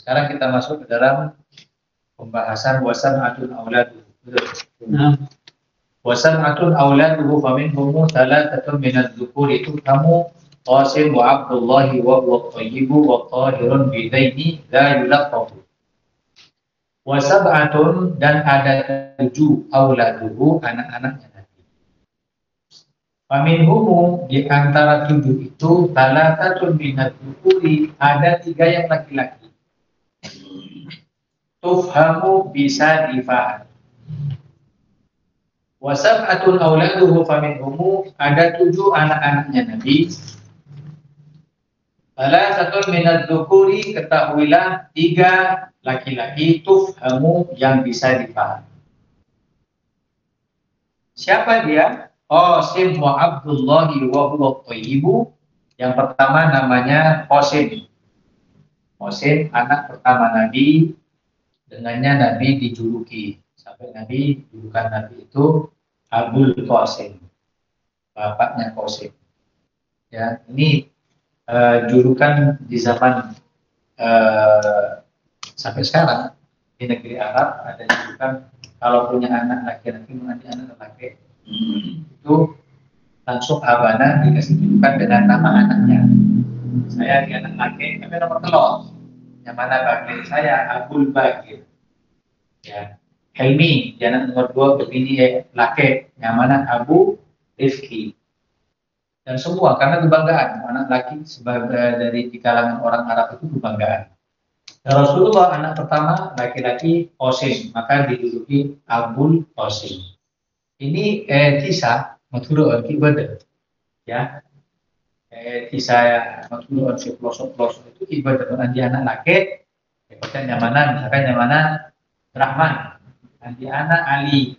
Sekarang kita masuk ke dalam pembahasan wasan atun auladuhu. Wasan atun auladuhu faminhum thalathatun minadz dzukuri itu kamu Qasim wa Abdullah wa huwa thayyibu wa tahirun bidaini la yulaqabu. Wa sab'atun dan ada 7 auladuhu anak-anaknya Nabi. Faminhum di antara 7 itu thalathatun minadz dzukuri ada 3 yang laki-laki. Tufhamu bisa difahami. Wa sab'atun auladuhu faminhum ada 7 anak-anaknya Nabi. Salah satu minadz dzukuri ketahuilah 3 laki-laki tufhamu yang bisa dipahami. Siapa dia? Qasim wa Abdullah wa huwa thayyibu. Yang pertama namanya Qasim. Qasim anak pertama Nabi, dengannya Nabi dijuluki. Sampai Nabi julukan Nabi itu Abul Qasim. Bapaknya Qasim. Ya, ini julukan di zaman sampai sekarang di negeri Arab ada julukan kalau punya anak laki-laki menjadi anak laki itu langsung abana dikasih julukan dengan nama anaknya. Saya di anak laki, tapi nomor telur. Yang mana bagir saya Abul Bagir. Ya, Helmi, di anak nomor 2 begini laki, yang mana Abu Rifki. Dan semua karena kebanggaan anak laki sebagai dari di kalangan orang Arab itu kebanggaan. Dan Rasulullah anak pertama laki-laki Qasim, maka dijuluki Abul Qasim. Ini kisah mathurun ibadah, ya. Kisah mathurun si pelosok-pelosok itu ibadah nanti anak laki, seperti nyamanan, misalkan nyamanan Rahman, nanti anak Ali,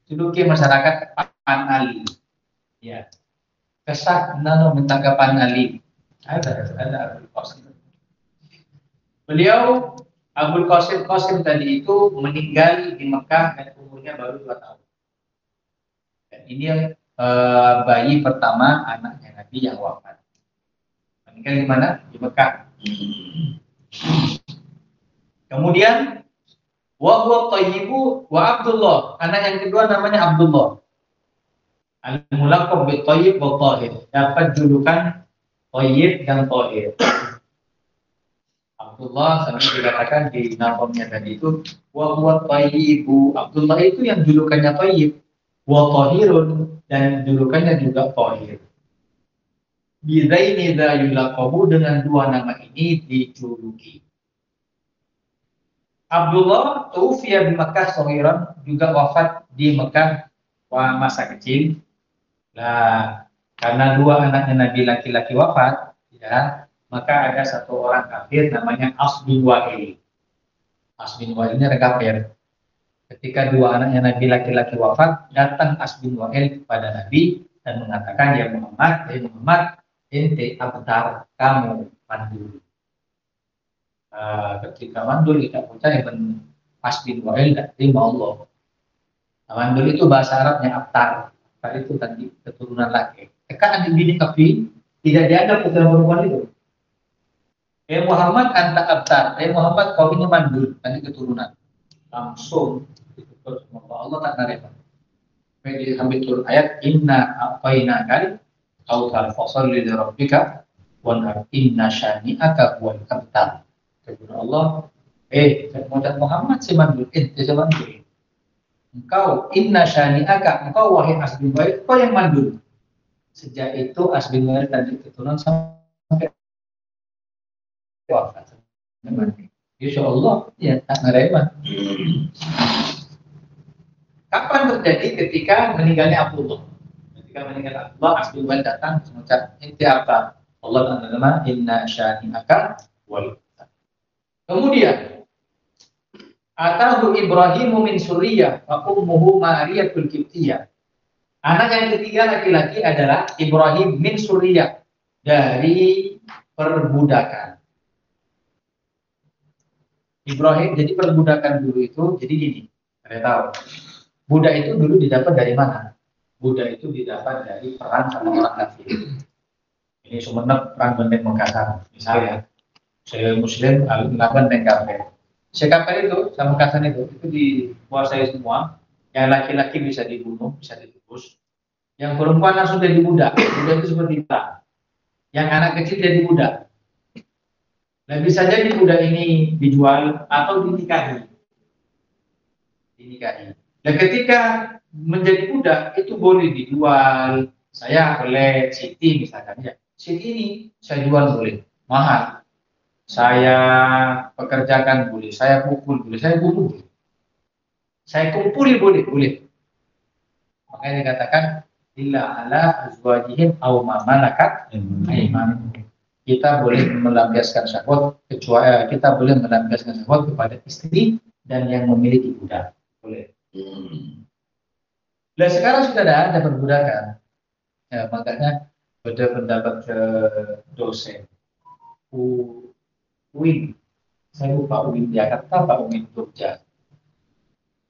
juluki masyarakat Pan Ali, ya. Kesak nano minta kapan Ali. Ada Abul Qasim. Beliau Abul Qasim tadi itu meninggal di Mekah dan umurnya baru 2 tahun. Dan ini bayi pertama anaknya Nabi yang wafat. Meninggal di mana? Di Mekah. Kemudian wa huwa thayyibu wa Abdullah. Anak yang kedua namanya Abdullah. Al-mulaqab bi thayyib wa thahir. Dapat julukan thayyib dan thahir. Abdullah sampai dikatakan di namanya tadi itu wa huwa thayyibu. Abdullah itu yang julukannya thayyib, wa thahirun dan julukannya juga thahir. Bizaini dza yulaqabu dengan 2 nama ini dijuluki. Abdullah tufiya di Makkah saghiran, juga wafat di Mekah masa kecil. Nah, karena 2 anaknya Nabi laki-laki wafat, ya, maka ada 1 orang kafir namanya As bin Wa'il. As bin Wa'il ini kafir. Ketika 2 anaknya Nabi laki-laki wafat, datang As bin Wa'il kepada Nabi dan mengatakan, ya Muhammad, ente abtar, kamu mandul. Ketika mandul kita percaya As bin Wa'il tidak terima Allah. Mandul itu bahasa Arabnya abtar. Tadi itu tadi keturunan laki. Jika adik bini kafir tidak dianggap keturunan perempuan itu. Muhammad anta abtar. Muhammad kau ini mandul, tadi keturunan. Langsung ditutup sama Allah tak nerima. Jadi ambil turun ayat inna aqaina kal kautsar fasholli li rabbika wa inna syani'aka huwal abtar. Kata Allah, Muhammad si mandul, ente si mandul. Engkau inna syani'aka, engkau wahai As bin Wa'il, engkau yang mandul. Sejak itu As bin Wa'il tadi keturunan sampai wafat. Insya Allah ya tak nerima. Kapan terjadi? Ketika meninggalnya Abdullah. Ketika meninggal Abdullah, As bin Wa'il datang mengucap inti apa? Allah nama inna syani'aka wal. Kemudian Atahu Ibrahimu min Suriyah wa ummuhu Mariyatul Qibtiyah. Anak yang ketiga laki-laki adalah Ibrahim min Suriyah, dari perbudakan. Ibrahim, jadi perbudakan dulu itu, jadi gini, kalian tahu. Budak itu dulu didapat dari mana? Budak itu didapat dari perang sama orang kafir. Ini Sumenep, perang Benteng Makassar, misalnya. Saya Muslim, Laban dan kafir. Sekafir itu sama kafir itu dikuasai semua. Yang laki-laki bisa dibunuh, bisa ditebus. Yang perempuan langsung jadi budak. Budak itu seperti perang. Yang anak kecil jadi budak. Nah, bisa jadi budak ini dijual atau dinikahi. Dan ketika menjadi budak itu boleh dijual. Saya oleh Siti misalkan ya. Siti ini saya jual boleh, mahal. Saya pekerjakan boleh, saya pukul boleh, saya bunuh boleh. Saya kumpuli boleh, boleh. Makanya dikatakan illa ala azwajihim aw ma malakat aymanuhum. Kita boleh melampiaskan syahwat kecuali kita boleh melampiaskan syahwat kepada istri dan yang memiliki budak. Boleh. Nah, sekarang sudah ada perbudakan. Ya, makanya ada pendapat dosen UIN, saya lupa UIN Jakarta, Pak UIN Jogja,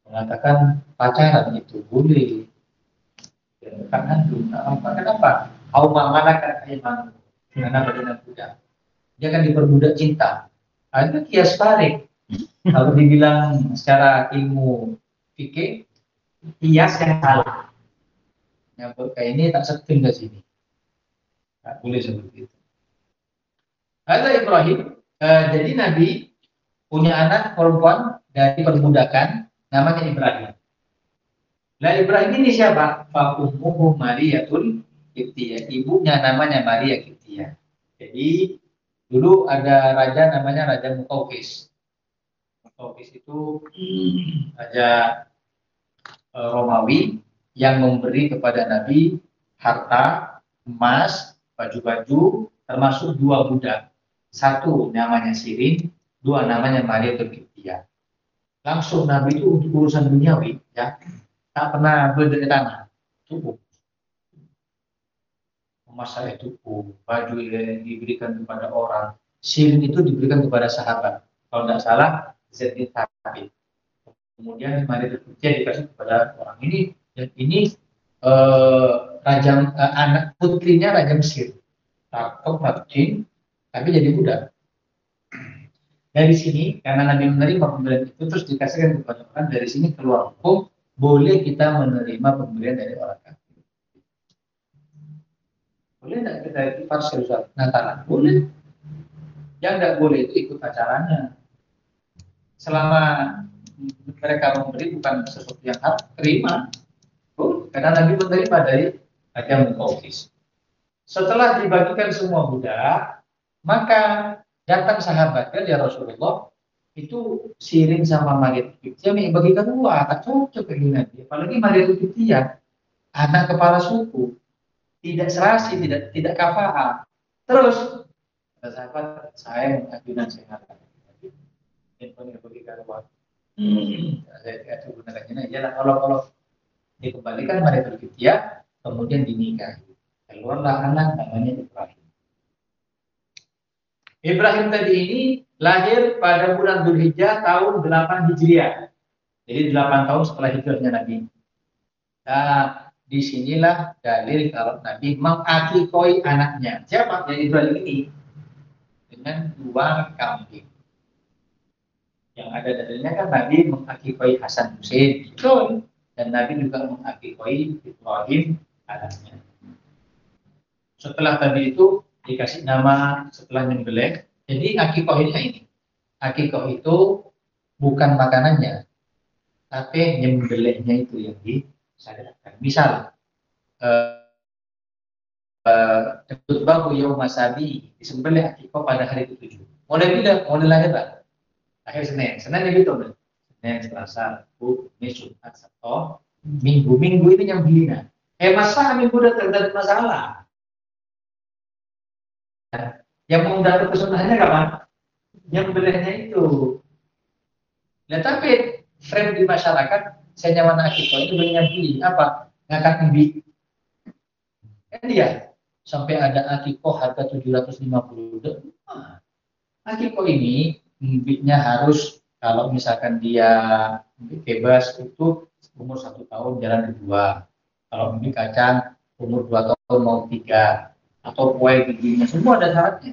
mengatakan pacaran itu boleh. Kenapa? Auma malakat aymanuhum. Kenapa dengan budak? Dia akan diperbudak cinta. Itu kias tarik. Kalau dibilang secara ilmu fikih, kias yang salah. Yang kayak ini tak seting ke sini. Tak boleh seperti itu. Ada Ibrahim, jadi Nabi punya anak perempuan dari perbudakan, namanya Ibrahim. Nah, Ibrahim ini siapa? Fa ummuhu Mariyatul Qibtiyah. Ibunya namanya Maria Qibtiyah. Jadi dulu ada raja namanya Raja Muqawqis. Muqawqis itu raja Romawi yang memberi kepada Nabi harta, emas, baju-baju, termasuk 2 budak. 1 namanya Sirin, 2 namanya Mariyatul Qibtiyah. Langsung Nabi itu untuk urusan duniawi, ya. Tak pernah berdiri tanah, cukup. Emas saya cukup, baju yang diberikan kepada orang, sirin itu diberikan kepada sahabat. Kalau tidak salah, Zaid bin Thabit. Kemudian Maria Terpujian dikasih kepada orang ini, dan ini anak putrinya Raja Mesir. Takut, tapi jadi budak. Dari sini, karena Nabi menerima pemberian itu, terus dikasihkan kepada orang, dari sini keluar hukum, boleh kita menerima pemberian dari orang kafir. Boleh tidak kita ikut parcel Natalan? Boleh. Yang tidak boleh itu ikut acaranya. Selama mereka memberi bukan sesuatu yang harus terima. Karena Nabi menerima dari Raja Muqawqis. Setelah dibagikan semua budak, maka datang sahabatnya ya Rasulullah, itu Sirin sama Maria Qibtiyah bagikan uang, tak cocok dengan Nabi. Apalagi Maria Qibtiyah, anak kepala suku, tidak serasi, tidak kafaah. Terus kata sahabat, saya mengajukan sehat. Handphone bagikan uang. Saya gunakannya ialah kalau dikembalikan Maria Qibtiyah, kemudian dinikahi. Keluarlah anak namanya Ibrahim. Ibrahim tadi ini lahir pada bulan Dzulhijjah tahun 8 Hijriah. Jadi 8 tahun setelah hijrahnya Nabi. Nah, disinilah dalil kalau Nabi mengakikoi anaknya. Siapa? Yang Ibrahim ini. Dengan 2 kambing. Yang ada dalilnya kan Nabi mengakikoi Hasan Husain. Betul. Dan Nabi juga mengakikoi Ibrahim anaknya. Setelah tadi itu dikasih nama setelah nyembelih. Jadi akikohnya ini. Akikoh itu bukan makanannya, tapi nyembelihnya itu yang disyariatkan. Misal, Bahu Yaum Masabi disembelih akikoh pada hari ke-7. Mulai bila? Mulai lahir lah. Akhir Senin. Senin itu betul. Senin, Selasa, Rabu, Kamis, Jumat, Sabtu, Minggu. Minggu ini nyembelihnya. Masa minggu udah terjadi masalah. Yang mendapat kesunahannya kapan? Yang belinya itu. Nah, tapi frame di masyarakat, saya nyaman akikoh itu belinya beli apa? Ngangkat mbi. Kan dia sampai ada akikoh harga 750. Nah, akikoh ini mbinya harus kalau misalkan dia bebas itu umur 1 tahun jalan 2. Kalau mbi kacang umur 2 tahun mau 3. Atau kue giginya semua ada syaratnya.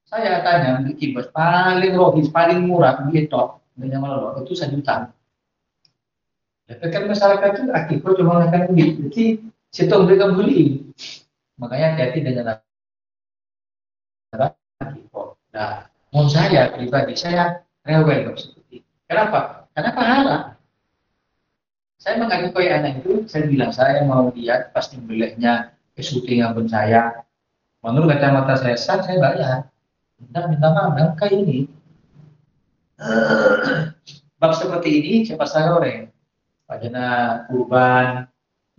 Saya tanya, beli kibas paling rohis, paling murah, beli top, dengan malah itu 1 juta. Tapi kan masyarakat itu aktif, cuma akan beli. Jadi situ mereka beli. Makanya hati-hati dengan aktif. Nah, menurut saya pribadi saya rewel seperti itu. Kenapa? Karena pahala. Saya mengajukan anak itu, saya bilang saya mau lihat pasti belinya ke syuting akun saya. Menurut kacamata saya bayar. Minta maaf, kayak ini. Bab seperti ini siapa saya orang? Wajana kurban.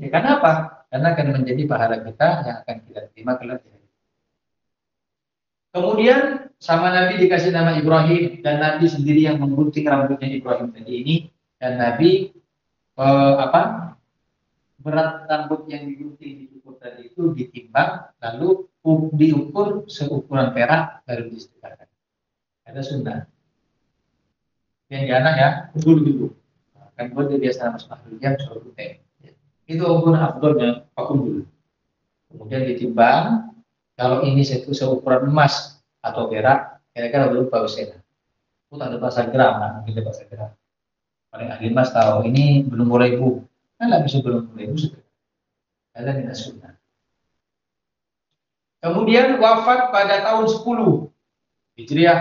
Ya karena apa? Karena akan menjadi pahala kita yang akan kita terima kelak. Kemudian sama Nabi dikasih nama Ibrahim dan Nabi sendiri yang menggunting rambutnya Ibrahim tadi ini dan Nabi apa berat rambut yang digunting diukur tadi itu ditimbang lalu diukur seukuran perak baru disedekahkan. Ada sunnah. Yang di anak ya dulu kan buat dia biasa mas mahluknya suruh putih. Itu ukuran abdulnya pakai dulu. Kemudian ditimbang kalau ini seukuran emas atau perak kira-kira berapa usia. Itu ada pasar gram, nah, mungkin ada pasar gram. Paling ahli emas tahu ini belum 1000. Kan lah bisa belum 1000 sudah. Ada tidak sunnah. Kemudian wafat pada tahun 10 Hijriah.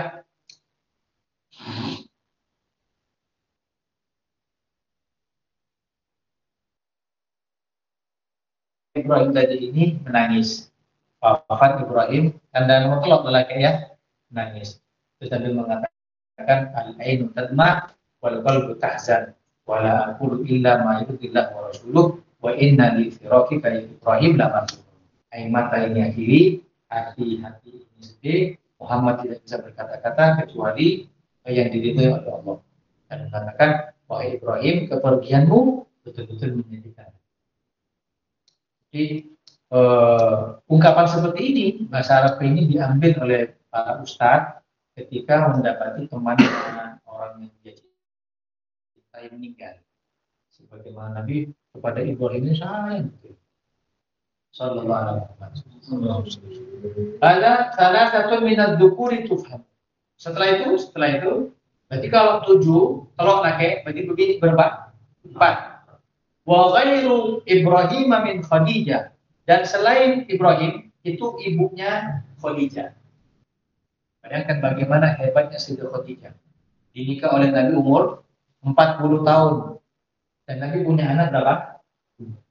Ibrahim tadi ini menangis. Wafat Ibrahim dan mutlak lelaki ya menangis. Terus Nabi mengatakan al-ainu tadma wal qalbu tahzan wala aqulu illa ma yurdillah wa rasuluh wa inna li firaqika ya Ibrahim la mahzun. Air mata ini akhiri, hati ini sedih. Muhammad tidak bisa berkata-kata kecuali yang diridhoi oleh Allah. Dan mengatakan wahai Ibrahim kepergianmu betul-betul menyedihkan. Jadi ungkapan seperti ini bahasa Arab ini diambil oleh para ustadz ketika mendapati teman orang yang dia cintai meninggal. Sebagaimana Nabi kepada Ibrahim ini sayang. Sallallahu alaihi wasallam. Ada salah satu minat dukuri tufham. Setelah itu, berarti kalau 7 telok laki, berarti begini berapa? 4. Wa ghairu Ibrahim min Khadijah, dan selain Ibrahim itu ibunya Khadijah. Bayangkan bagaimana hebatnya Sayyidah Khadijah. Dinikah oleh Nabi umur 40 tahun. Dan Nabi punya anak berapa?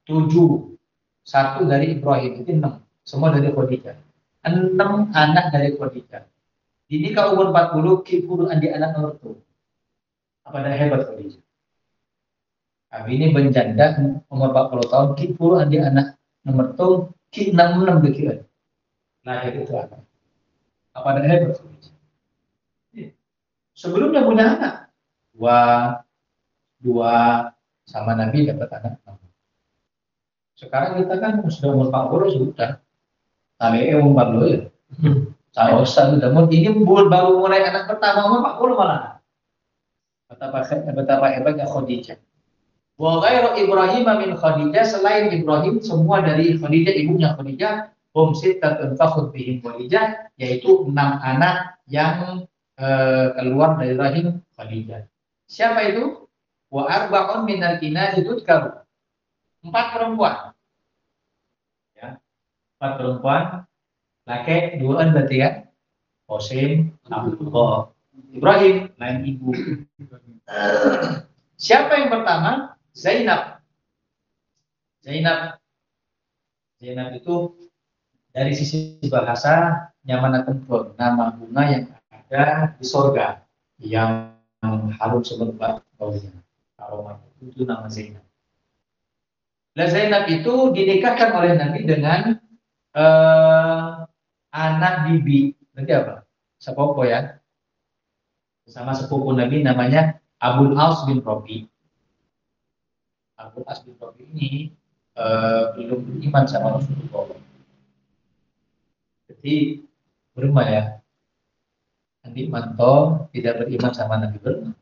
7. 1 dari Ibrahim, itu 6. Semua dari Khadijah. 6 anak dari Khadijah. Dinikah umur 40, kipuru andi anak nomor 2. Apa dah hebat Khadijah? Kami ini berjanda umur 40 tahun, kipuru andi anak nomor 2, ki 66 begitu. Nah, itu apa? Apa dah hebat Khadijah? Sebelumnya punya anak. 2 sama Nabi dapat anak. Sekarang kita kan sudah umur 40 sudah. Tapi umur 40 ya. Saya sudah ini baru mulai anak pertama umur 40 malah. Betapa hebatnya Khadijah. Wa ghairu Ibrahim min Khadijah, selain Ibrahim semua dari Khadijah, ibunya Khadijah, sitatun fakhud bihim Khadijah, yaitu 6 anak yang keluar dari rahim Khadijah. Siapa itu? Wa arba'un minal inaz tudkaru. 4 perempuan. Ya. 4 perempuan, laki 2 berarti kan? Qasim, Abdullah, Ibrahim, lain ibu. Siapa yang pertama? Zainab. Zainab itu dari sisi bahasa nyaman perempuan, nama bunga yang ada di surga yang harum semerbak baunya. Aroma itu nama Zainab. Nah, Zainab itu dinikahkan oleh Nabi dengan anak bibi. Nanti apa? Sepupu ya. Sama sepupu Nabi namanya Abul As bin Rabi. Abul As bin Rabi ini belum beriman sama Rasulullah. Jadi berumah ya. Nanti mantau tidak beriman sama Nabi berumah.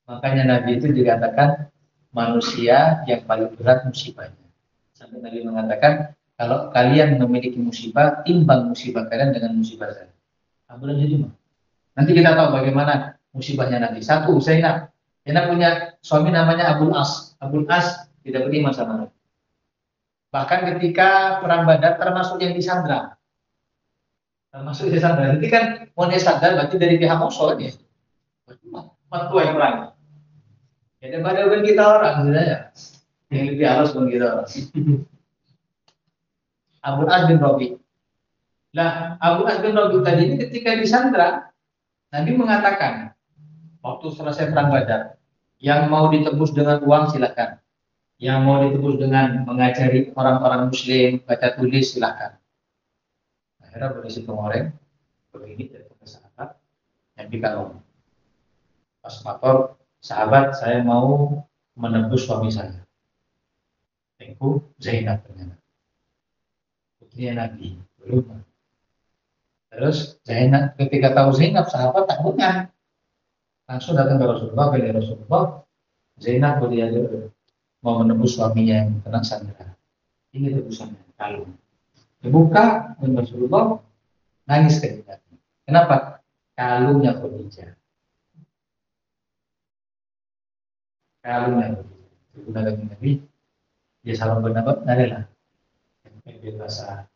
Makanya Nabi itu dikatakan manusia yang paling berat musibahnya. Sampai Nabi mengatakan, kalau kalian memiliki musibah, timbang musibah kalian dengan musibah saya. Bulan Jumah. Nanti kita tahu bagaimana musibahnya nanti. Satu, Zainab punya suami namanya Abul As. Abul As tidak beriman sama Nabi. Bahkan ketika perang Badar termasuk yang disandra. Termasuk disandra. Nanti kan mau disandra berarti dari pihak musuh kan ya. Matua yang perang. Ya daripada bukan kita orang sebenarnya. Yang lebih halus bukan kita orang. Abul As bin Rabi. Nah, Abul As bin Rabi tadi ini ketika disandra, Nabi mengatakan waktu selesai perang Badar, yang mau ditebus dengan uang silakan. Yang mau ditebus dengan mengajari orang-orang muslim baca tulis silakan. Akhirnya polisi pengoreng begini dari sahabat yang kalau pas motor sahabat saya mau menebus suami saya. Itu Zainab ternyata. Putri Nabi belum. Terus Zainab ketika tahu Zainab sahabat takutnya langsung datang ke Rasulullah, ke Rasulullah. Zainab berdialog mau menebus suaminya yang kena sandera. Ini tebusannya kalung. Dibuka dan Rasulullah nangis ketika. Kenapa? Kalungnya Khadijah. Kalungnya Khadijah. Digunakan Nabi. Dia salam pendapat adalah yang bahasa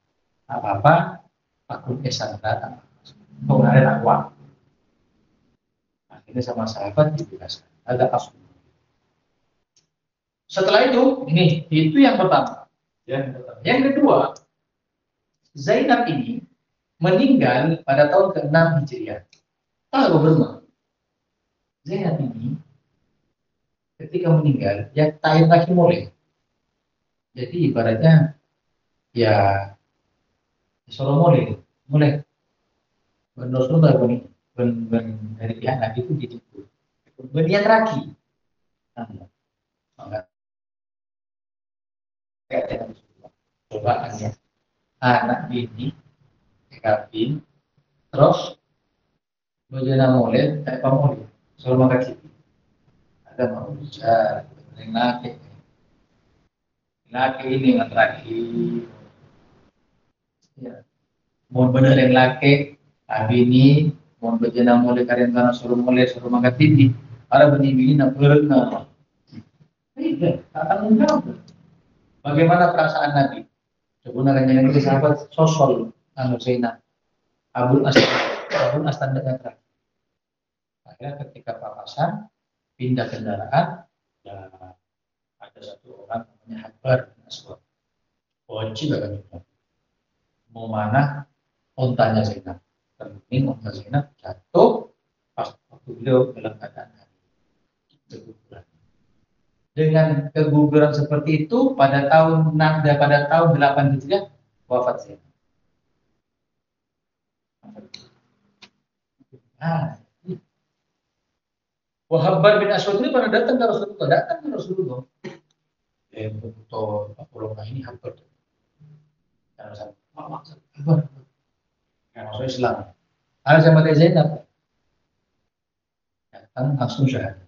apa-apa akun sandera. Itu ada takwa. Akhirnya sama sahabat dibebaskan. Ada asal. Setelah itu, itu yang pertama. Yang kedua, Zainab ini meninggal pada tahun ke-6 Hijriah. Kalau berma, Zainab ini ketika meninggal, ya tahir lagi mulai. Jadi ibaratnya, ya Solo mulai. Rasulullah dari pihak Nabi itu gitu. Berniat lagi. Cobaannya anak ini kawin terus bagaimana mulai kayak pamuli soal makasih ada mau bicara yang laki ini yang terakhir ya mau bener yang laki abi ini mau bagaimana mulai kalian karena suruh makan tinggi ada benih nak berenang tidak akan menjawab. Bagaimana perasaan Nabi? Sebenarnya yang kita sahabat sosol Zainab Abul As tanda terakhir. Akhirnya ketika papasan pindah kendaraan, ya ada satu orang namanya Habar bin Aswad. Wajib akan juga. Mau mana ontanya Zainab. Termini onta Zainab jatuh pas waktu beliau dalam keadaan keguguran. Dengan keguguran seperti itu pada tahun 8 Hijriah wafat Zainab. Wahabbar bin Aswad ini pernah datang ke Rasulullah. Betul, Apolonga ini Habbar. Karena saya, Habbar. Karena saya Islam. Ada sama dia Zainab. Datang langsung syahadat.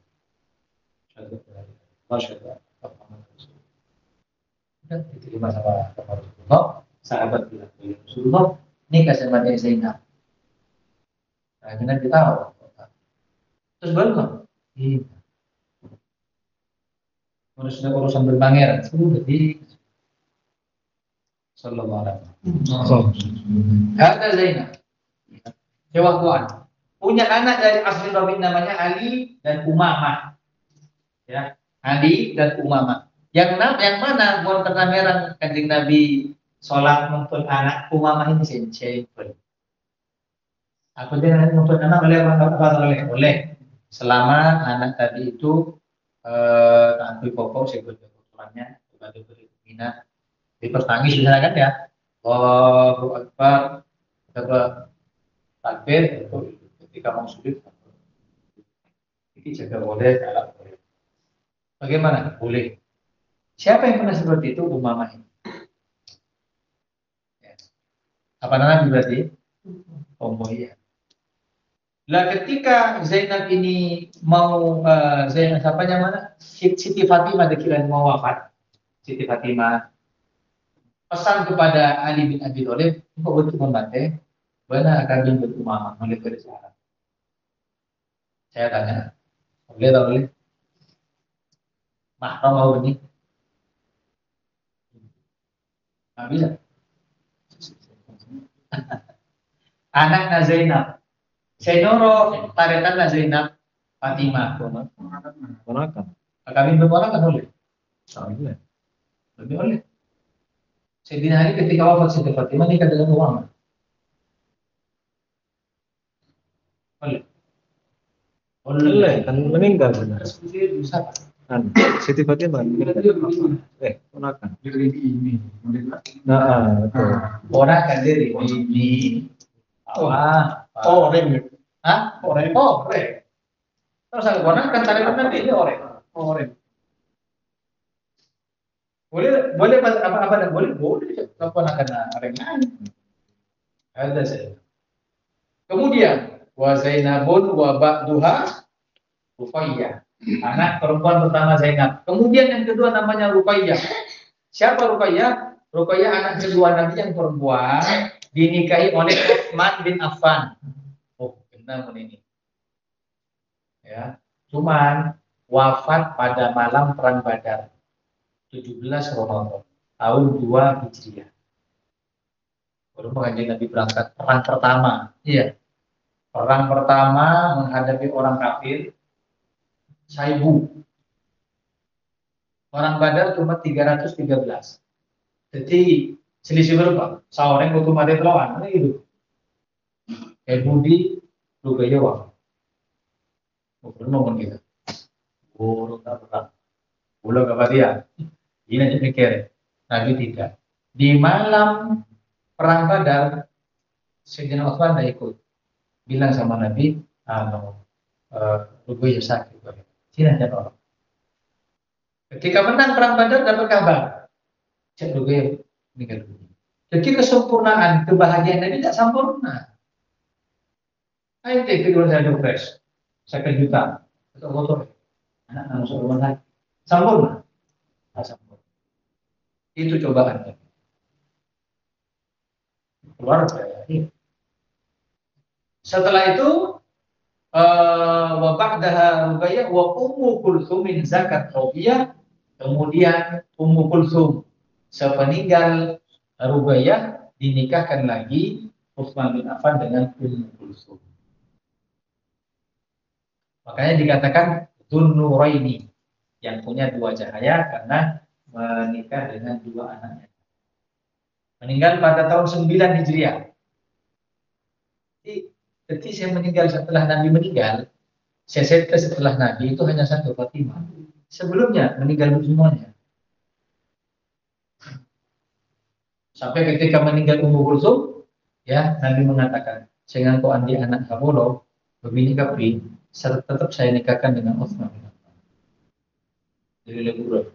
Diterima sama Rasulullah. Sahabat bilang Rasulullah, ini kasih sama dia Zainab. Akhirnya kita tahu. Terus baru iya. Sudah urusan berpangeran, sudah di Sallallahu Alaihi Wasallam. Kata Zainab, Jawaban punya anak dari asli Rabi namanya Ali dan Umamah. Ya, Ali dan Umamah. Yang mana buat ternameran kanjeng Nabi sholat nuntun anak Umamah ini simple. Apa dia nuntun anak oleh selama anak tadi itu tampil pokok sebut kebutuhannya sebagai berminat dipertangis misalnya kan ya Allahu Akbar takbir ketika mau sujud ini juga boleh kalau boleh bagaimana boleh siapa yang pernah seperti itu Umamah ini ya. Apa namanya berarti ya. Lah ketika Zainab ini mau Zainab siapanya mana? Siti Fatimah dikira mau wafat. Siti Fatimah pesan kepada Ali bin Abi Thalib, "Engkau betul mati, Mana akan bintu Umamah oleh Arab. Saya tanya, boleh tak boleh? Mahram mau ini? Nggak bisa. Anaknya Zainab. Senyoro taretan Zainab Fatimah. Ponakan. Kami berponakan boleh? Boleh. Lebih boleh. Sayyidina Ali ketika wafat Siti Fatimah nikah dengan Umamah. Boleh. Boleh, kan meninggal benar. Bisa. Kan Siti Fatimah meninggal. Ponakan. Ini. Nah, betul. Ponakan diri ini. Orang. Hah? Orang. Oh, orang. Terus aku ponakan taretan nanti ini orang. Orang. Boleh, boleh apa boleh, boleh. Keponakan orang lain. Ada saya. Kemudian wa Zainabun wa ba'duha Ruqayyah. Anak perempuan pertama Zainab. Kemudian yang kedua namanya Ruqayyah. Siapa Ruqayyah? Ruqayyah anak kedua Nabi yang perempuan dinikahi oleh Utsman bin Affan. Oh, benar ini. Ya. Cuman wafat pada malam perang Badar 17 Ramadan tahun 2 Hijriah. Baru mengaji Nabi berangkat perang pertama. Iya. Perang pertama menghadapi orang kafir, Saibu. Orang Badar cuma 313. Jadi selisih berapa? Seorang butuh mati lawan, itu. Budi juga jawab. Belum ngomong gitu. Burung tak berang. Pulau kebahagiaan. Ini aja mikir. Nabi tidak. Di malam perang Badar, Sayyidina Utsman tidak ikut. Bilang sama Nabi, gue ya sakit. Sini aja orang. Ketika menang perang Badar dapat kabar, cek gue meninggal dunia. Jadi kesempurnaan kebahagiaan Nabi tidak sempurna. Ayo kedua saya dupres, saya kejutan, atau kotor, anak masuk rumah sakit, sempurna, tidak sempurna. Itu cobaannya. Keluar dari. Setelah itu wa ba'daha Ruqayyah wa Ummu Kulthum min zakat Rabi'ah. Kemudian Ummu Kulthum sepeninggal Ruqayyah dinikahkan lagi Utsman bin Affan dengan Ummu Kulthum. Makanya dikatakan Dzun-Nuraini yang punya dua cahaya karena menikah dengan dua anaknya. Meninggal pada tahun 9 Hijriah. Jadi saya meninggal setelah Nabi meninggal, saya setelah Nabi itu hanya satu Fatimah. Sebelumnya meninggal semuanya. Sampai ketika meninggal Ummu Kulsum, ya Nabi mengatakan, "Jangan kau andi anak kamu loh, begini kapri, tetap saya nikahkan dengan Utsman." Jadi lebih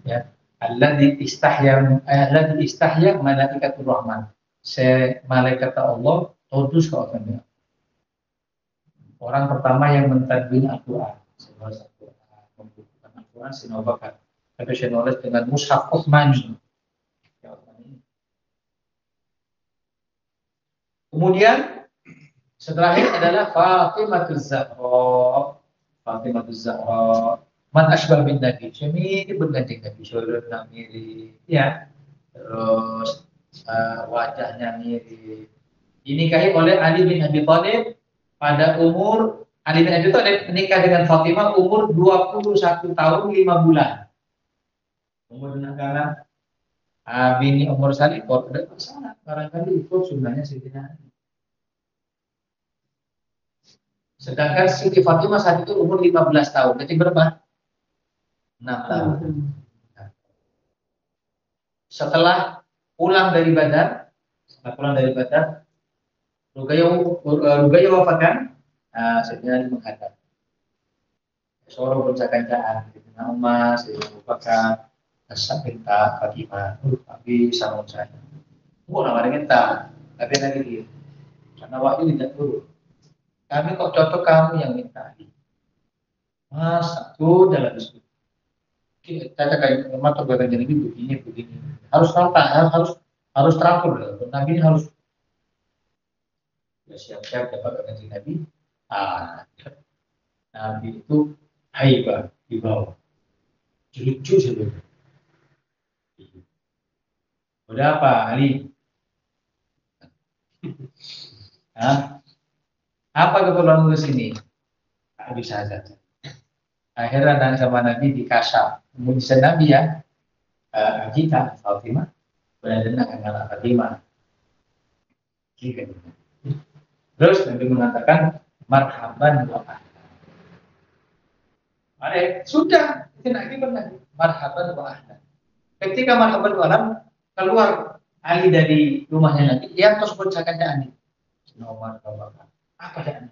ya. Alladzi istahya malaikatur rahman. Malaikat Allah tunduk ke Utsman. Orang pertama yang mentadwin Al-Quran, membukukan Al-Quran Sayyidina Abu Bakar. Tapi saya nulis dengan mushaf Utsmani. Kemudian setelah ini adalah Fatimahuz Zahra. Fatimahuz Zahra. Man asbah bin Nabi. Mirip berganti Nabi. Syurutnya mirip. Ya. Terus wajahnya mirip. Dinikahi oleh Ali bin Abi Thalib pada umur Ali bin Abi Thalib menikah dengan Fatimah umur 21 tahun 5 bulan. Umur dengan bini umur Salih kok ada masalah. Barangkali itu sunnahnya Sayyidina Ali. Sedangkan Siti Fatimah saat itu umur 15 tahun. Jadi berapa? 6 tahun. Setelah pulang dari Badar, Ruqayyah wafatkan, Sayyidina Ali menghadap. Seorang bercakap-cakap, Sayyidina Umar, Sayyidina Abu Bakar, As-Sabita, Fatimah, Abi sama saya. Bukan nama kita, tapi lagi dia. Karena wahyu tidak turun. Kami kok cocok kamu yang minta. Mas, aku dalam diskusi. Kita kayak memang tergantung jadi begini. Harus teratur. Nabi ini harus Ya siap-siap dapat ganti Nabi. Nabi itu haibah di bawah. Lucu sebenarnya. Udah apa Ali? Hah? Apa keperluan ke sini? Bisa saja. Akhirnya dan sama Nabi dikasih mujizat Nabi ya. Kita Fatimah benar-benar dengan Fatimah. Terus Nabi mengatakan marhaban wa ahlan. Mari sudah itu Nabi benar marhaban wa ahlan. Ketika marhaban wa ahlan keluar Ali dari rumahnya Nabi, dia terus bercakap Ali. Nomor berapa? Apa ya?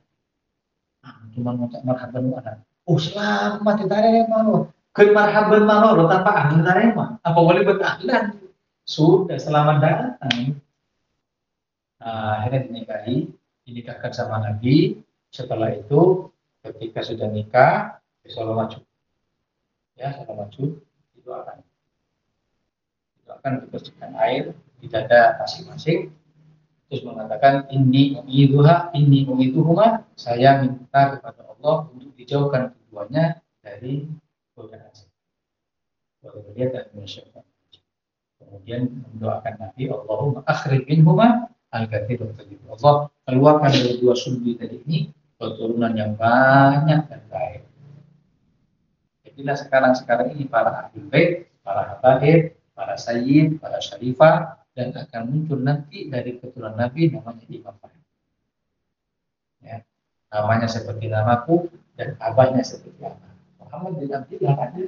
Cuma ngucap marhaban wa ahlan. Oh selamat ditarik malu. Ke marhaban malu tanpa ahlan ditarik mah. Apa boleh berahlan? Sudah selamat datang. Akhirnya dinikahkan sama Nabi. Setelah itu ketika sudah nikah, sholat maju, ya sholat maju itu akan dibersihkan air di dada masing-masing. Terus mengatakan ini umituhuma, saya minta kepada Allah untuk dijauhkan keduanya dari godaan setan dan mensyaitan. Kemudian mendoakan Nabi, Allahumma akhrij minhuma al-katsir wa Allah keluarkan dari dua sulbi tadi ini keturunan yang banyak dan baik. Jadilah sekarang ini para ahli bait, para habaib, para sayyid, para syarifah, dan akan muncul nanti dari keturunan Nabi namanya Imam Mahdi. Ya, namanya seperti namaku dan abahnya seperti abah. Muhammad bin Abdullah ada.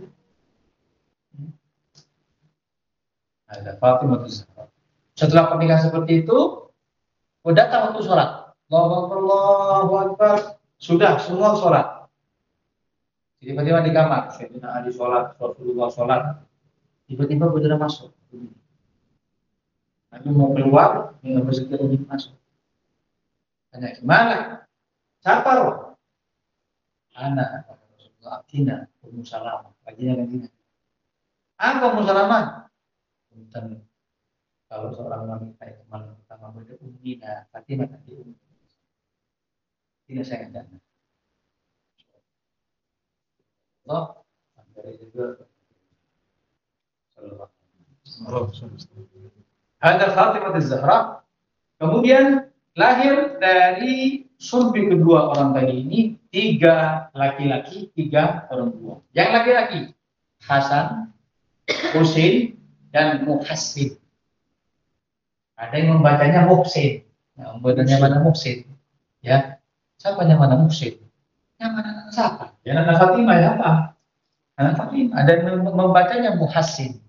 Ada Fatimah Zahra. Setelah pernikahan seperti itu, datang waktu sholat. Allahu Akbar. Sudah semua sholat. Tiba-tiba di kamar, Sayyidina Ali sholat, Rasulullah sholat. Tiba-tiba benar masuk. Nabi mau keluar, nggak bersedia untuk masuk. Tanya gimana? Siapa roh? Anak Rasulullah Abdina, Ummu Salamah. Baginya kan apa Ummu Salamah? Dan kalau seorang wanita yang malam pertama berumina, Fatimah nanti tidak saya katakan. Allah dari juga ada Fatimah Az-Zahra, kemudian lahir dari sulbi kedua orang tadi ini 3 laki-laki, 3 perempuan. Yang laki-laki Hasan, Husain, dan Muhassin. Ada yang membacanya Muhsin. Nah, membacanya mana Muhsin? Ya, siapa yang mana Muhsin? Yang mana siapa? Ya, anak Fatimah ya apa? Anak Fatimah. Ada yang membacanya Muhassin.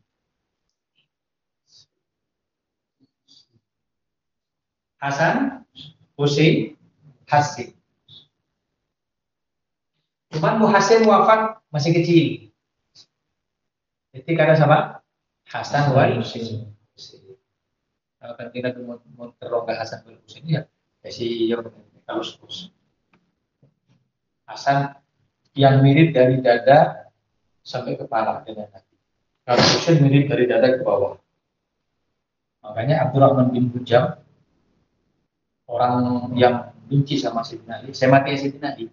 Hasan, Husain, Hassin. Cuman Muhassin wafat masih kecil. Jadi karena sama Hasan wal Husain. Kalau kan kita mau terongga Hasan wal Husain ya, si kalau Hasan yang mirip dari dada sampai kepala dengan Nabi. Kalau Husain mirip dari dada ke bawah. Makanya Abdurrahman bin Hujam, orang yang benci sama Sayyidina Ali, saya mati Sayyidina Ali.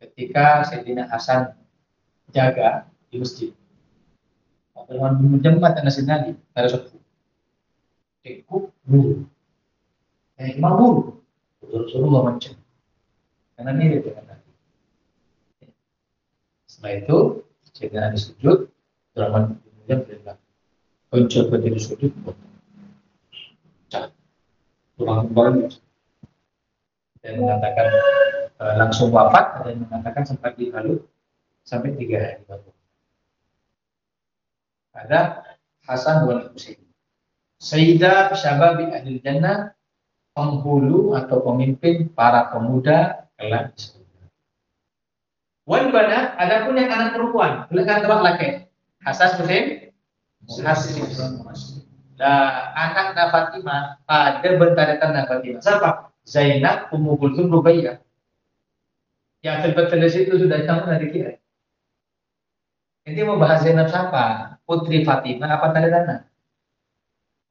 Ketika Sayyidina Hasan jaga di masjid, Abdurrahman bin Hujam mati Sayyidina Ali, ada satu. Cukup guru. Emang guru. Rasulullah mencari. Karena mirip dengan Nabi. Setelah itu, Sayyidina Ali sujud, Abdurrahman bin Hujam bilang, "Kau berdiri sujud, tulang banget." Dan mengatakan langsung wafat, dan mengatakan sempat dibalut sampai 3 hari baru. Ada Hasan wal Husain. Sayyidah Syababi Ahlil Jannah, penghulu atau pemimpin para pemuda kelak di surga. Wal banat, ada pun yang anak perempuan, bukan laki. Hasan Husain, Hasan. Nah, anak Fatimah ada bentarakan Fatimah. Siapa? Zainab, Ummu Kulthum, Rubaiyah. Yang terbetul di situ sudah tahu dari kita. Ini mau bahas Zainab siapa? Putri Fatimah apa tanda?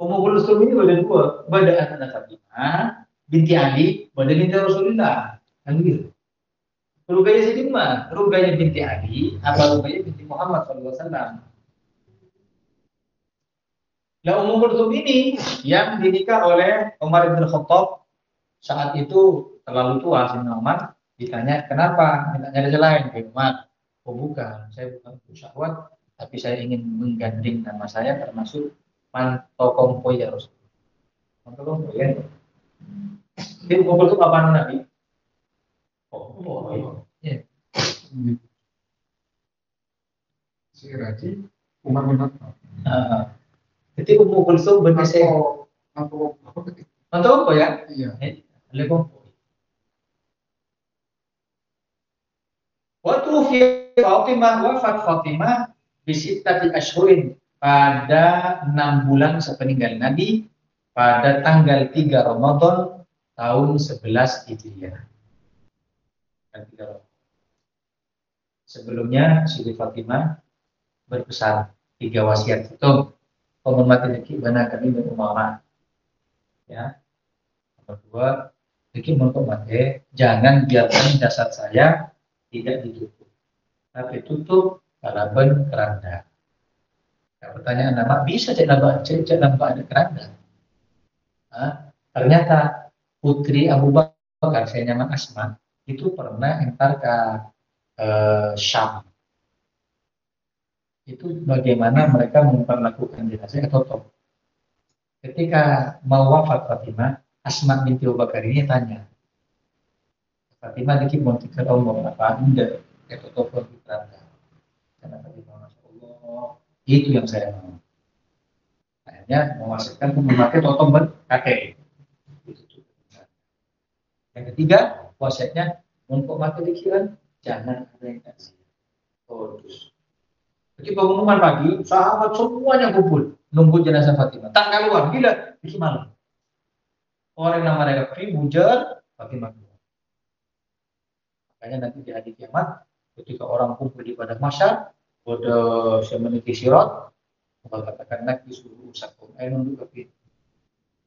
Ummu Kulthum ini ada 2, beda anak Fatimah binti Ali, pada binti Rasulullah. Kan begitu. Ruqayyah Sidin mah, Ruqayyah binti Ali, apa Ruqayyah binti Muhammad SAW. Nah, Ummu Kulthum ini yang dinikah oleh Umar bin Khattab saat itu terlalu tua, Sayyidina Umar ditanya kenapa, ditanya ada lain, Umar, oh bukan, saya bukan untuk syahwat, tapi saya ingin menggandeng nama saya termasuk Mantokompo ya Rasul. Mantokompo ya. Jadi Ummu Kulthum apa Nabi? Oh, ya. Siraji Umar bin Khattab. Jadi Ummu Kulthum benar saya. Mantokompo ya? Iya. Lekompo. Waktu Fatimah wafat Fatimah bisittati asyhurin pada 6 bulan sepeninggal Nabi pada tanggal 3 Ramadan tahun 11 Hijriah. Sebelumnya Siti Fatimah berpesan 3 wasiat itu menghormati rezeki bana kami dan umama. Ya. Nomor 2, rezeki menghormati jangan biarkan jasad saya tidak ditutup, tapi tutup kalaban keranda. Nah, pertanyaan nama bisa cek nampak ada keranda. Ternyata putri Abu Bakar, saya nyaman Asma, itu pernah entar ke Syam. Itu bagaimana mereka memperlakukan jenazah atau ketika mau wafat Fatimah, Asma binti Abu Bakar ini tanya, Fatimah dikit mau tikar omong apa anda itu topon di keranda. Karena Fatimah Masya Allah itu yang saya mau. Akhirnya mewasiatkan memakai totoban kakek. Yang ketiga wasiatnya untuk mati pikiran jangan ada yang kasih. Terus. Jadi pengumuman pagi sahabat semuanya kumpul nunggu jenazah Fatimah. Tak keluar gila bikin malam. Orang yang namanya Rafi Bujar Fatimah. Makanya nanti di hari kiamat ketika orang kumpul di padang mahsyar pada semeniti sirat Allah katakan nabi suruh usakum ainun dukafi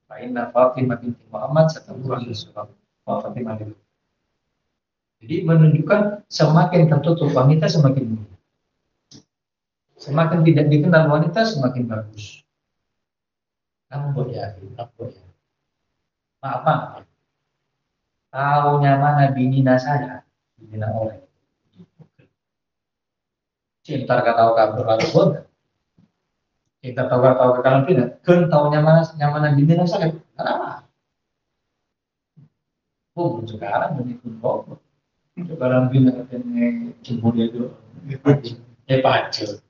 fa'inna Fatimah binti Muhammad satamurah Rasulullah wa Fatimah binti. Jadi menunjukkan semakin tertutup wanita semakin mulia, semakin tidak dikenal wanita semakin bagus. Ampun ya, ampun ya. Maaf, taunya mana binina saya, binina oleh. Cinta kata kabur lalu pun, cinta tahu ke kalam tidak, kan taunya mana binina saya, kenapa? Oh, sekarang mengikut kok, sekarang bina katanya cemburu itu, pacul.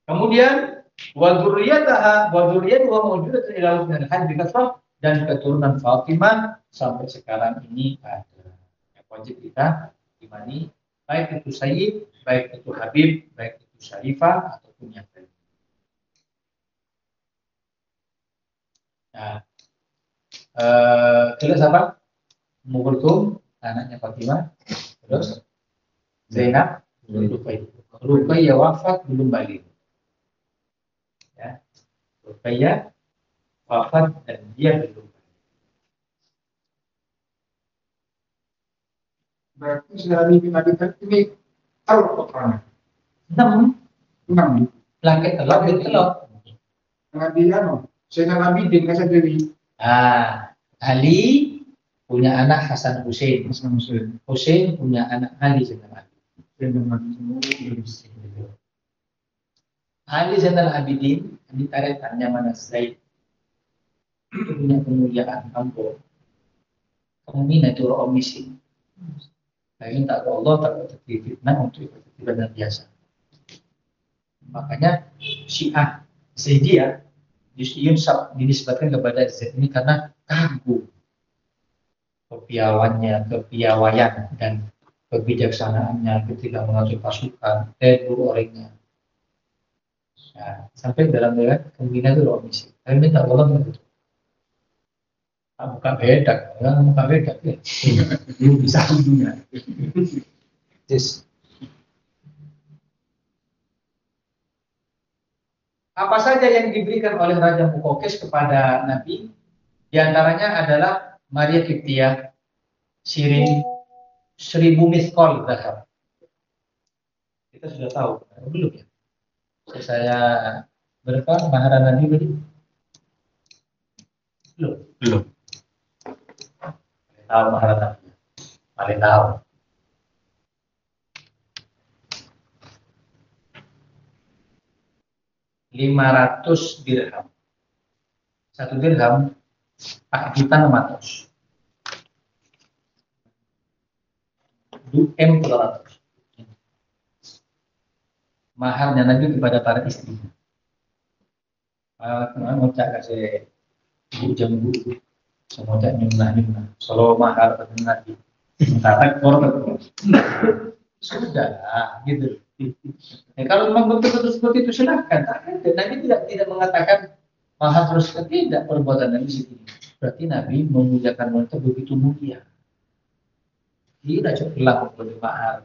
Kemudian waduriyataha waduriyat wa mawjudatun ila min al-hajj kasrah dan keturunan Fatimah sampai sekarang ini ada. Yang wajib kita imani baik itu Sayyid, baik itu Habib, baik itu Syarifah ataupun yang lain. Nah, jelas apa? Ummu Kulthum anaknya Fatimah, terus Zainab, Ruqayyah wafat belum balik. Ya, Ruqayyah wafat dan dia belum. Berarti sudah Ali bin Abi Thalib ini tahu putranya. 6 Laki telur. Nabi Zainal Abidin kata Dewi. Ali punya anak Hasan Hussein. Hussein punya anak Ali Zainal Abidin. Ali Zainal Abidin ditarekannya mana Zaid itu punya kemuliaan kampung. Kemungkinan itu omisi. Lain tak Allah tak fitnah untuk ibadah biasa. Makanya Syiah Zaidiyah dinisbatkan kepada Zaid ini karena kagum kepiawaian dan kebijaksanaannya ketika mengatur pasukan dan orangnya. Nah, sampai dalam kemungkinan itu omisi. Tapi minta Allah begitu. Bukan beda, bukan beda ya. Bisa dunia. Yes. Apa saja yang diberikan oleh Raja Mukawqis kepada Nabi? Di antaranya adalah Maria Kiptia, Sirin, 1000 miskol zahab. Kita sudah tahu, belum ya? Saya berapa mahar Nabi tadi? Belum. Tahu mahar Nabi? Paling tahu. $500. 1 dirham 4.600.000. M400. Maharnya Nabi kepada para istri. Ngocak kasih jambu, ngocak nyunah. Solo mahar pada Nabi. Kata korban. Sudah, gitu. Ya, kalau memang betul-betul seperti itu silakan. Nabi tidak mengatakan mahar terus tidak perbuatan Nabi segini. Berarti Nabi memuliakan wanita begitu mulia. Tidak cukup hilang oleh mahar.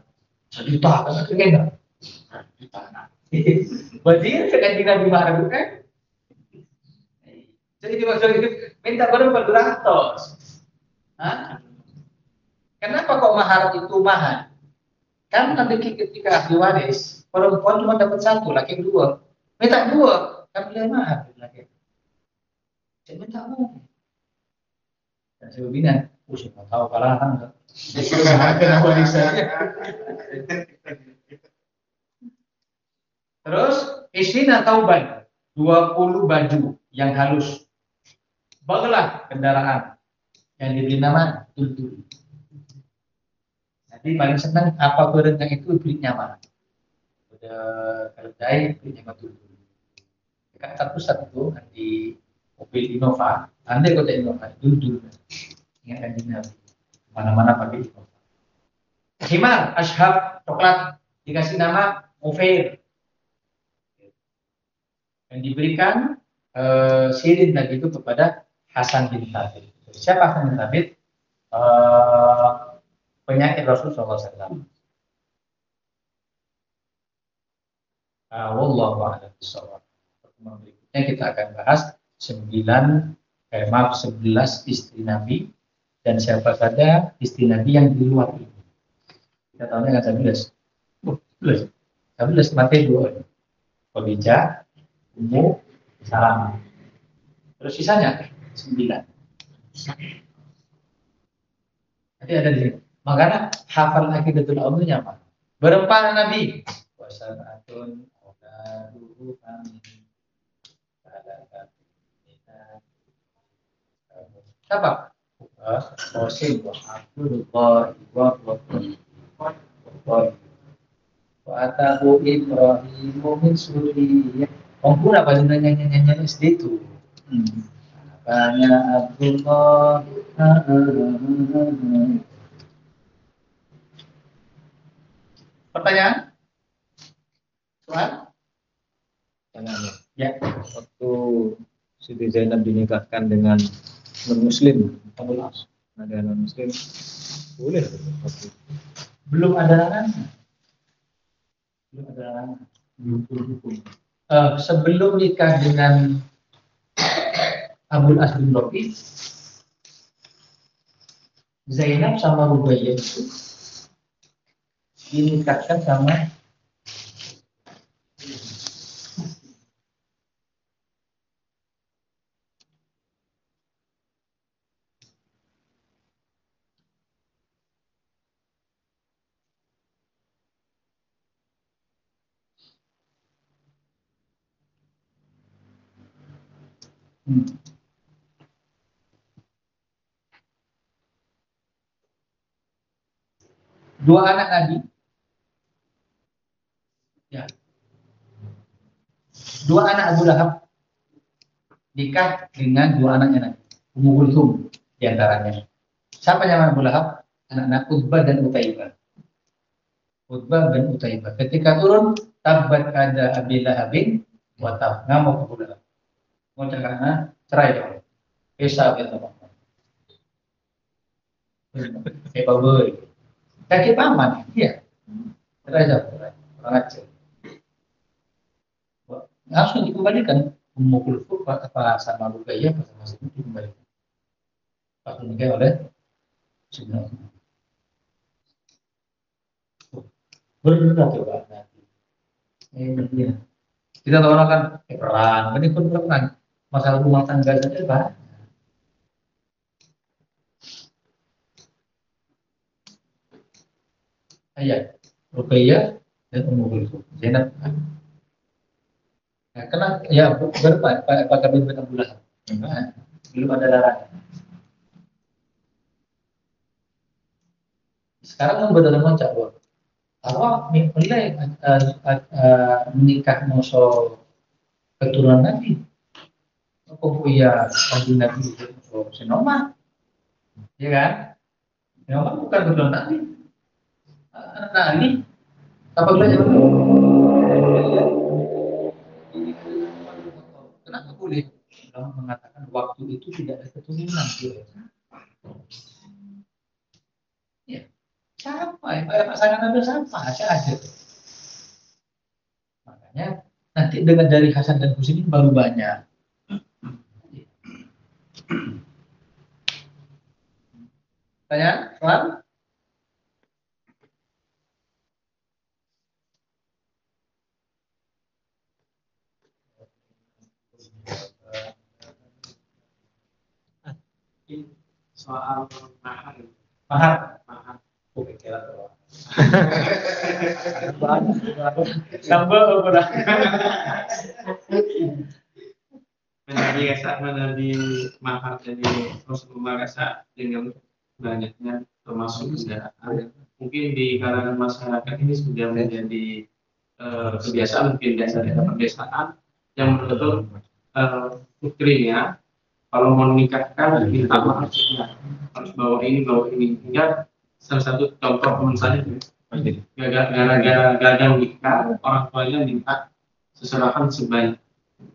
Sejuta kan akhirnya juta. Berarti sekarang Nabi mahar bukan? Jadi dimaksud minta berapa 200. Hah? Kenapa kok mahar itu mahal? Kan nanti ketika ahli waris, perempuan cuma dapat 1, laki 2. Minta 2, kan boleh mahar laki. Saya minta mau. Dan saya bilang, saya mau tahu kalangan. Kenapa bisa? Terus istina tauban, 20 baju yang halus. Bagelah kendaraan yang diberi nama Tuldul. Jadi paling senang apa barang itu beli nyaman. Udah kerjai beli nyaman Tuldul. Dekat pusat itu di mobil Innova. Anda kota Innova Tuldul. Ingatkan ini mana-mana pakai Innova. Himar, ashab, coklat dikasih nama Ofer. Dan diberikan sirin tadi itu kepada Hasan bin Thabit. Siapa Hasan bin Thabit? Penyakit Rasul SAW. Wallahu a'lam bishawab. Pertemuan berikutnya kita akan bahas 11 istri Nabi dan siapa saja istri Nabi yang di luar ini. Kita tahunya kan 11. 11 mati 2. Khadijah, Ummu, Salamah. Terus sisanya 9. Nanti ada di sini. Makanya hafal Aqidatul Awliya apa? Berempah Nabi. Wasanatun dulu kami. Siapa? Qasim wa Abdullah wa atahu Ibrahim min Suriyah. Pun apa nyanyi SD itu? Banyak Abdullah. Pertanyaan? Soal? Ya. Waktu Siti Zainab dinikahkan dengan non-muslim, ada non-muslim, boleh. Belum ada larangan. Sebelum nikah dengan Abul As bin Rafi, Zainab sama Rubaiyah itu dinikahkan sama dua anak Nabi. Ya. Dua anak Abu Lahab nikah dengan dua anaknya Nabi. Ummu Kulthum di antaranya. Siapa yang Abu Lahab? Anak-anak Utbah dan Utaibah. Utbah dan Utaibah. Ketika turun, tabbat ada Abi Lahabin wa tab. Ngamuk Abu Lahab. Mau karena cerai dong. Esa gitu. Hebat boy. Kaki paman, iya. Cerai dong. Orang aja. Langsung dikembalikan. Ummu Kulthum apa sama Rubaiyah apa sama Zainab dikembalikan. pas dinikahi oleh Sayyidina Utsman. Berat ya Pak. Iya. Kita tahu orang kan perang, ini pun perang. Masalah rumah tangga saja Pak. Ayah, Ruqayyah dan Ummu Kulthum. Zainab. Nah, kenapa? Ya, berapa? Pak Kabir bin Abdul Lahab. Nah, belum ada larangan. Sekarang kan benar macam loh. Awak mulai menikah musuh keturunan Nabi. Kok ya kanjeng Nabi itu senoma, ya kan? Senoma bukan keturunan Nabi. Anak Ali, apabila kenapa boleh mengatakan waktu itu tidak ada keturunan? Ya, siapa ya? Pasangan Nabi siapa? Ada. Makanya nanti dengan dari Hasan dan Husain ini baru banyak. Tanya, soal? Soal mahar. Mahar. Oke, kira tambah apa? Menjadi mahar dari Rasulullah rasa dengan banyaknya termasuk kendaraan. Mungkin di kalangan masyarakat ini sudah menjadi kebiasaan, mungkin kebiasaan yang betul putrinya kalau mau menikahkan minta mahar harus bawa ini hingga salah satu contoh teman saya gara-gara gagal nikah orang tuanya minta seserahan sebanyak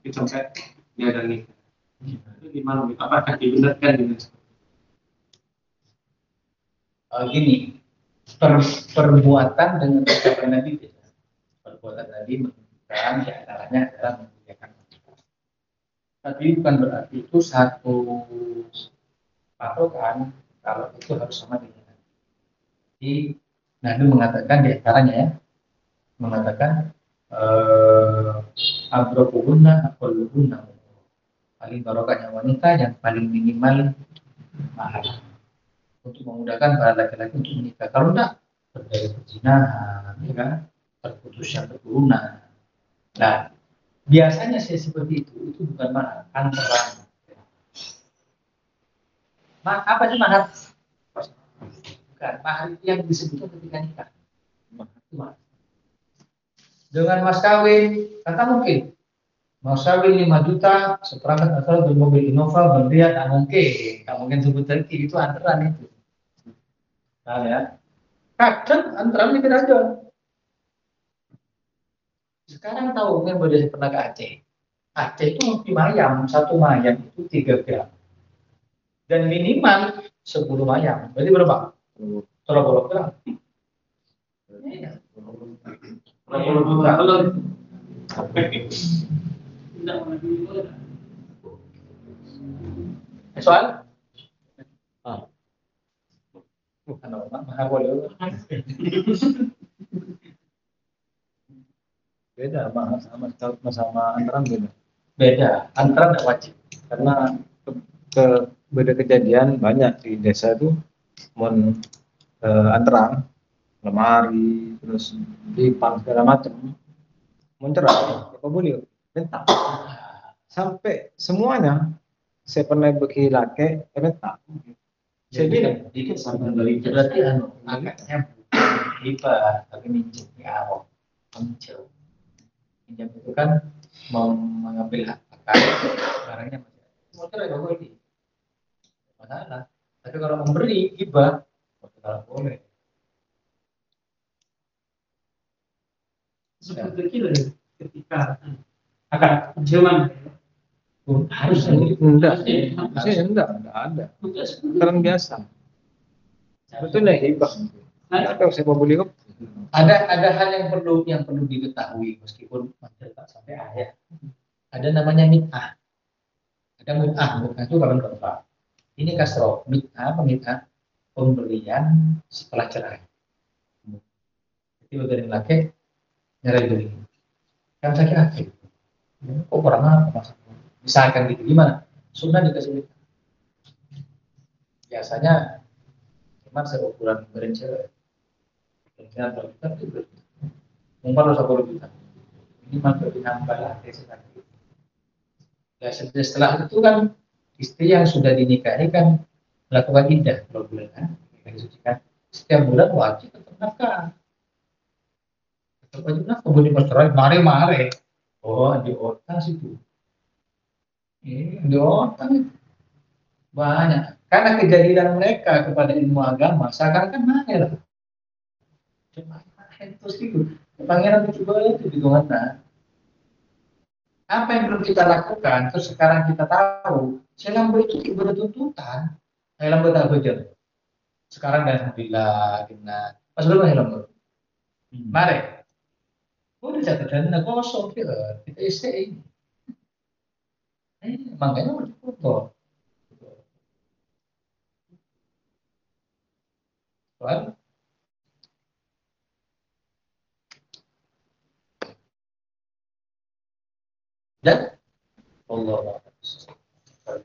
itu sampai dia ada nikah. Itu gimana? Apakah dibenarkan dengan gini, perbuatan dengan ucapan Nabi beda. Perbuatan Nabi menunjukkan di antaranya adalah memuliakan wanita. Tapi bukan berarti itu satu patokan kalau itu harus sama dengan Nabi. Jadi Nabi mengatakan di antaranya ya, mengatakan abrokuhunna akuluhunna, paling barokahnya wanita yang paling minimal mahar, untuk memudahkan para laki-laki untuk menikah. Kalau enggak, terjadi perzinahan, ya kan? Terputusnya keturunan. Nah, biasanya saya seperti itu bukan mahar, antara. Apa sih mahar? Bukan mahar itu yang disebutkan ketika nikah. Mahar. Dengan mas kawin, kata mungkin mas kawin 5 juta, seperangkat asal bermobil Innova, berlian, tak mungkin sebut lagi, itu antara itu. Nah ya, kadang antara mikir aja. Sekarang tahu kan boleh pernah ke Aceh. Aceh itu di mayam, satu mayam itu 3 gram. Dan minimal 10 mayam. Berarti berapa? 30 gram. Iya. 30 juta. Soal? Mahal boleh. Beda sama antara beda. Beda, antara tidak wajib. Karena beda kejadian banyak di desa itu antara lemari terus pipa segala macam mencerai apa boleh bentak sampai semuanya saya pernah bagi laki bentak saya bilang dikit sampai dari berarti akadnya pipa tapi minjem di awal minjem itu kan mau mengambil hak akad barangnya mau cerai bagus ini masalah. Tapi kalau memberi hibah tidak boleh. seperti ketika akan zaman harus enggak ada aturan biasa betul ya hibah atau saya mau beli ada hal yang perlu diketahui meskipun tak sampai ayat. Ada namanya mit'ah. Ada mit'ah itu kalau berapa? Ini kasroh, mit'ah pembelian setelah cerai. Jadi dari laki nyerai beli. Kan saya kira kok orang apa maksudnya? Misalkan gitu gimana? Sunnah dikasih mit'ah. Biasanya cuma seukuran berencana. Berencana kalau kita itu umur 10 juta. Ini masuk di nambah lah sekali. Ya setelah itu kan istri yang sudah dinikahi kan melakukan iddah 2 bulan kan. Disucikan setiap bulan wajib tetap nafkah. Tetap wajib nafkah boleh bercerai mare. Oh di otak situ. Ini di otak banyak. Karena kejahilan mereka kepada ilmu agama seakan-akan mana lah. Cuma terus itu. Pangeran coba itu di mana? Apa yang belum kita lakukan, terus sekarang kita tahu, selambo itu tidak tuntutan. Selambo tak betul. Sekarang alhamdulillah, pas belum selambo. Mari. Udah catatan kosong kita isi ini. Makanya udah foto. Soal dan Allah ada